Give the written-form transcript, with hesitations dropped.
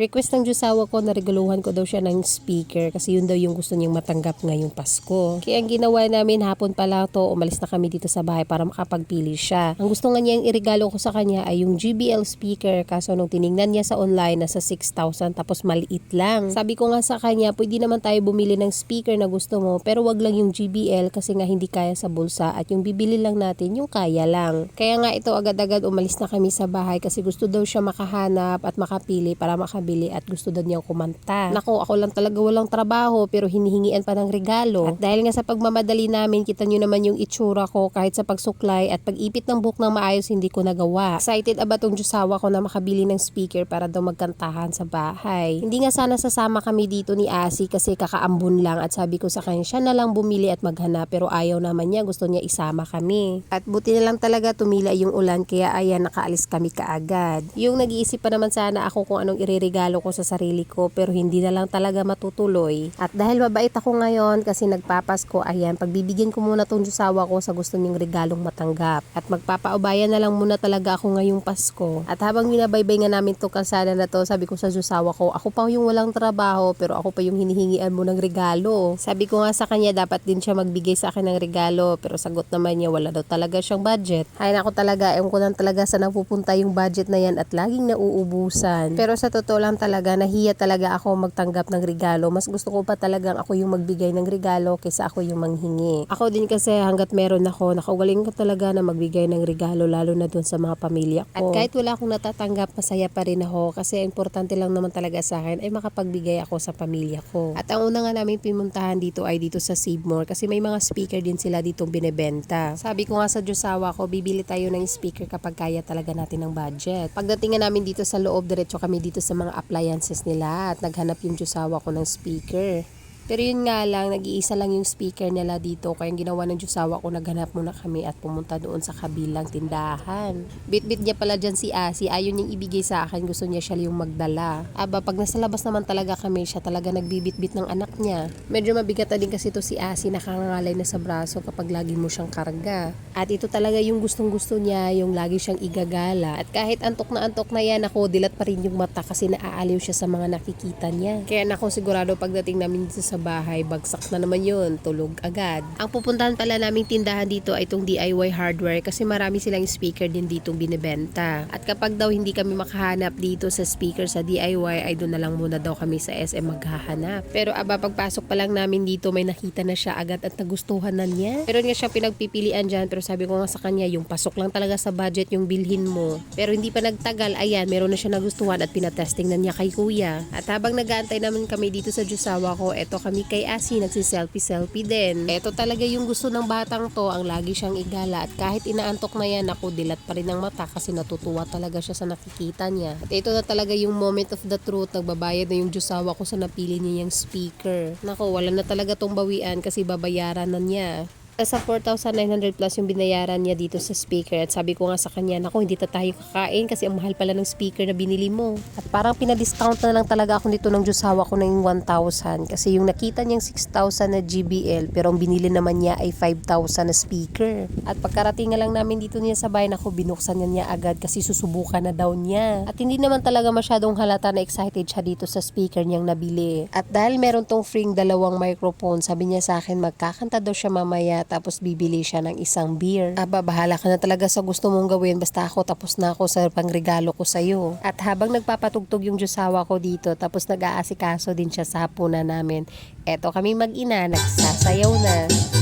Request ng Diyosawa ko na regaluhan ko daw siya ng speaker kasi yun daw yung gusto niyang matanggap ngayong Pasko. Kaya ang ginawa namin hapon pala to, umalis na kami dito sa bahay para makapagpili siya. Ang gusto nga niyang iregalo ko sa kanya ay yung JBL speaker, kaso nung tiningnan niya sa online nasa 6,000 tapos maliit lang. Sabi ko nga sa kanya, pwede naman tayo bumili ng speaker na gusto mo pero wag lang yung JBL kasi nga hindi kaya sa bulsa at yung bibili lang natin yung kaya lang. Kaya nga ito agad-agad umalis na kami sa bahay kasi gusto daw siya makahanap at makapili para makabili at gusto daw niyang kumanta. Nako, ako lang talaga walang trabaho pero hinihingian pa ng regalo. At dahil nga sa pagmamadali namin, kita nyo naman yung itsura ko kahit sa pagsuklay at pag-ipit ng book ng maayos hindi ko nagawa. Excited aba tong Diyosawa ko na makabili ng speaker para daw magkantahan sa bahay. Hindi nga sana sasama kami dito ni Asi kasi kakaambun lang at sabi ko sa kanya siya na lang bumili at maghanap pero ayaw naman niya, gusto niya isama kami. At buti na lang talaga tumila yung ulan kaya ayan nakaalis kami kaagad. Yung nag-iisip pa naman sana ako kung anong ireregalo ko sa sarili ko pero hindi na lang talaga matutuloy. At dahil mabait ako ngayon kasi nagpapasko, ayan, pagbibigyan ko muna tong Diyosawa ko sa gusto niyang regalong matanggap. At magpapaubayan na lang muna talaga ako ngayong Pasko. At habang binabaybay nga namin to kalsada na to, sabi ko sa Diyosawa ko, ako pa yung walang trabaho pero ako pa yung hinihingian mo ng regalo. Sabi ko nga sa kanya dapat din siya magbigay sa akin ng regalo pero sagot naman niya wala daw talaga siyang budget. Ay nako talaga, ewan ko lang talaga saan napupunta yung budget na yan at laging nauubusan. Pero sa totoo lang talaga, nahiya talaga ako magtanggap ng regalo. Mas gusto ko pa talagang ako yung magbigay ng regalo kaysa ako yung manghingi. Ako din kasi hanggat meron ako, nakagaling ko talaga na magbigay ng regalo lalo na dun sa mga pamilya ko. At kahit wala akong natatanggap, masaya pa rin ako kasi importante lang naman talaga sa akin ay makapagbigay ako sa pamilya ko. At ang una nga namin pimuntahan dito ay dito sa Save More kasi may mga speaker din sila ditong binebenta. Sabi ko nga sa Diyosawa ko, bibili tayo ng speaker kapag kaya talaga natin ng budget. Pagdating nga namin dito sa loob, diretso kami dito sa mga appliances nila at naghanap yung Diyosawa ko ng speaker. Pero yun nga lang, nag-iisa lang yung speaker nila dito. Kaya yung ginawa ng Diyosawa ko, naghanap muna kami at pumunta doon sa kabilang tindahan. Bit-bit niya pala dyan si Asi. Ayaw niyang ibigay sa akin. Gusto niya siya yung magdala. Aba, pag nasa labas naman talaga kami, siya talaga nagbibit-bit ng anak niya. Medyo mabigat na din kasi to si Asi. Nakangalay na sa braso kapag lagi mo siyang karga. At ito talaga yung gustong-gusto niya, yung lagi siyang igagala. At kahit antok na yan, ako, dilat pa rin yung mata kasi naaaliw siya sa mga nakikita niya. Kaya ako sigurado pagdating namin dito sa bahay, bagsak na naman yun, tulog agad. Ang pupuntahan pala naming tindahan dito ay itong DIY hardware kasi marami silang speaker din ditong binibenta. At kapag daw hindi kami makahanap dito sa speaker sa DIY, ay doon na lang muna daw kami sa SM maghahanap. Pero aba, pagpasok pa lang namin dito, may nakita na siya agad at nagustuhan na niya. Pero nga siya pinagpipilian dyan, pero sabi ko nga sa kanya, yung pasok lang talaga sa budget yung bilhin mo. Pero hindi pa nagtagal, ayan, meron na siya nagustuhan at pinatesting na niya kay kuya. At habang nag-aantay naman kami dito sa Diyosawa ko, eto kami kay Asi, nagsiselfie-selfie din. Ito talaga yung gusto ng batang to, ang lagi siyang igala at kahit inaantok na yan, ako dilat pa rin ng mata kasi natutuwa talaga siya sa nakikita niya. At ito na talaga yung moment of the truth, nagbabayad na yung Diyosawa ko sa napili niya yung speaker. Nako, wala na talaga tong bawian kasi babayaran na niya. Sa 4,900 plus yung binayaran niya dito sa speaker at sabi ko nga sa kanya, naku, hindi tayo kakain kasi ang mahal pala ng speaker na binili mo. At parang pinadiscount na lang talaga ako dito ng Diyosawa ko ng 1,000 kasi yung nakita niyang 6,000 na GBL pero ang binili naman niya ay 5,000 na speaker. At pagkarating nga lang namin dito niya sa bahay, naku, binuksan niya agad kasi susubukan na daw niya. At hindi naman talaga masyadong halata na excited siya dito sa speaker niyang nabili. At dahil meron tong free dalawang microphone, sabi niya sa akin magkakanta daw siya mamaya tapos bibili siya ng isang beer. Aba, bahala ka na talaga sa gusto mong gawin basta ako tapos na ako sa pangregalo ko sa'yo. At habang nagpapatugtog yung Diyosawa ko dito tapos nag-aasikaso din siya sa hapunan namin, eto kami mag-ina, nagsasayaw na.